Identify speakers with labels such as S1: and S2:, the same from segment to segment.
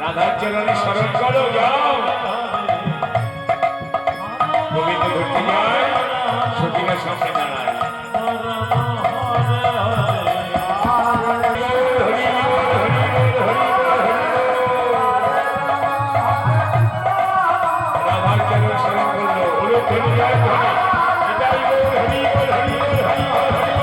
S1: রাধার চরণে শরণ করো, যাও গোবিন্দ ধরতে যায়, সখীরা সামনে দাঁড়ায়। রাধার চরণ শরণ করলো, হলো ধরে যায়, এটাই বল হরি বল হরি বল হরি বল হরি।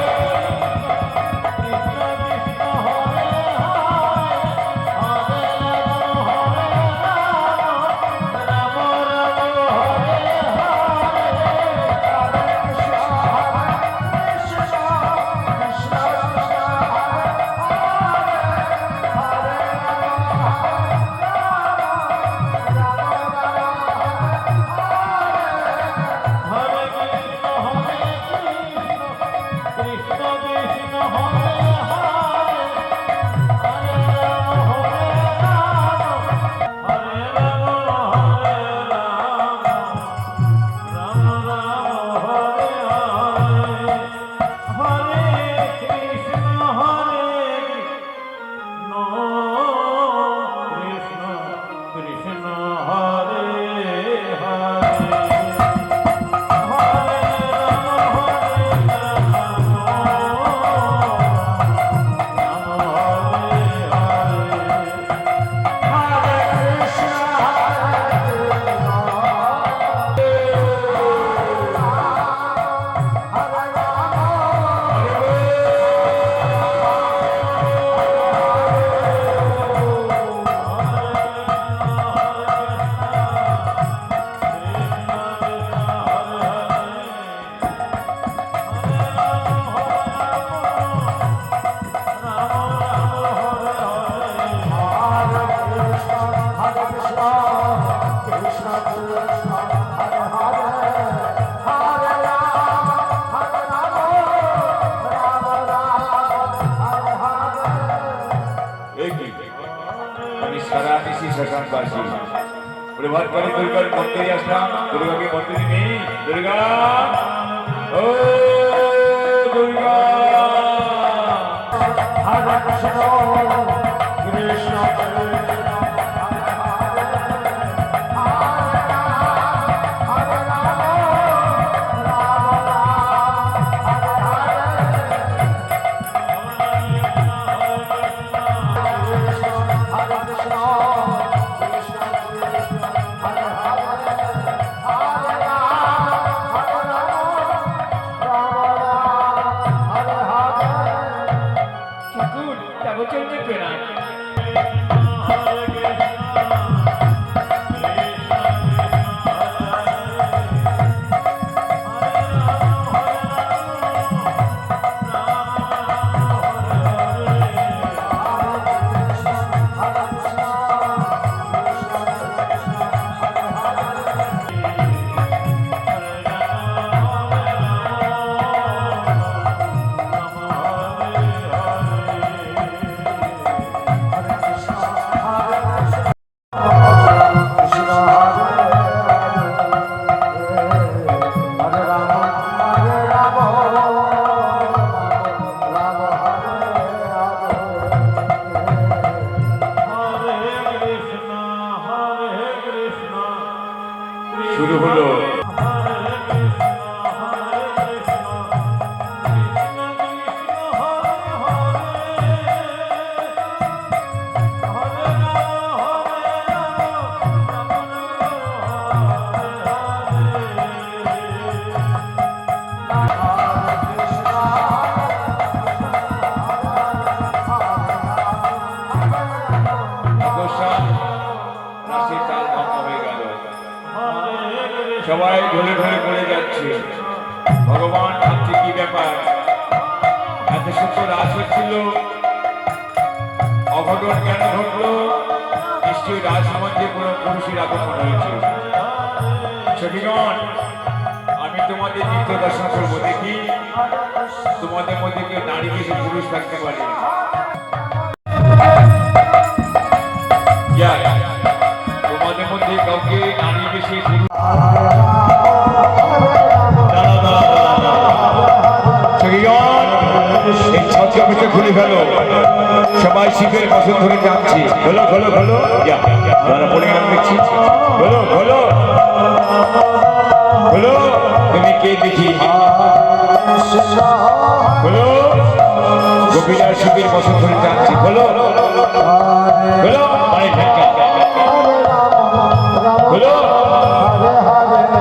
S1: প্রভাত করে দুর্গার মন্দিরে আসলাম, দুর্গাকে মন্দিরে নেই, দুর্গা ও দুর্গা হরে কৃষ্ণ কৃষ্ণ শুরু হলো। সবাই ঢলে ঢলে পড়ে যাচ্ছে। ভগবান ভাবছে কি ব্যাপার, এত সুন্দর রাস হচ্ছিল, অঘটন কেন ঘটলো? নিশ্চয়ই রাজসমাজে কোনো পুরুষের আগমন হয়েছে। সখীগণ, আমি তোমাদের নৃত্য দর্শন করবো, দেখি তোমাদের মধ্যে কেউ নারী বেশি পুরুষ থাকতে পারে। তোমাদের মধ্যে কাউকে নারী বেশি পুরুষ খুলে ফেলো, সবাই শিবের বছর ধরে যাচ্ছি। খোলো খোলো খোলো, তারা পড়ে গেল দেখছি। খোলো খোলো খোলো, তুমি কে দেখি? খোলো, গোপীরা শিবের বছর ধরে যাচ্ছি। খোলো খোলো, খোলো,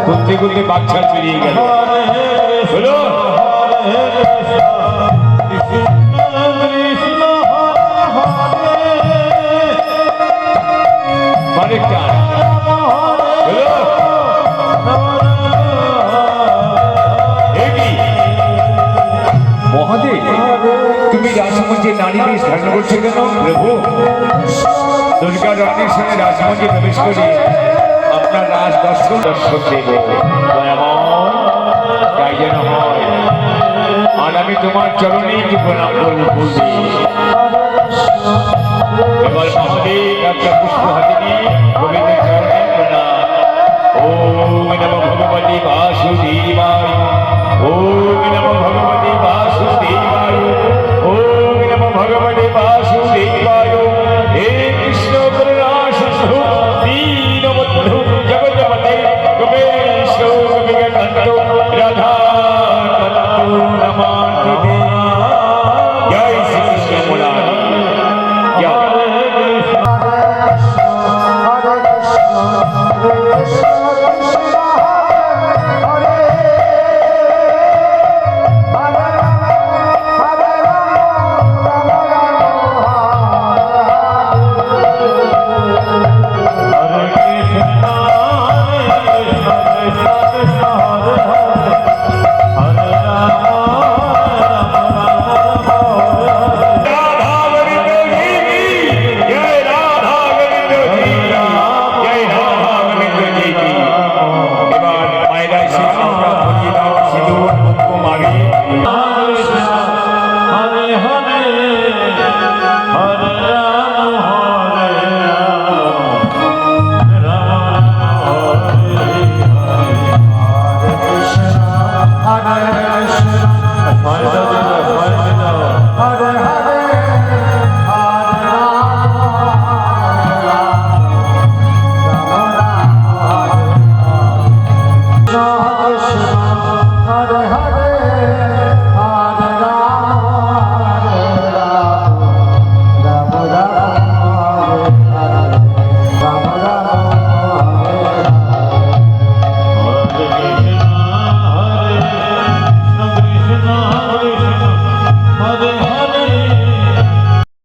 S1: করতে করতে বাচ্চা বেরিয়ে গেল। খোলো, মহাদেব, তুমি রাজমঞ্চে নারী বেশ ধারণ করছো কেন? প্রভু, দুর্গা রানীর সঙ্গে রাজমঞ্চে প্রবেশ করে আপনার রাজ দর্শন দেব, তাই যেন হয়। আর আমি তোমার চরণেই প্রণাম করবো।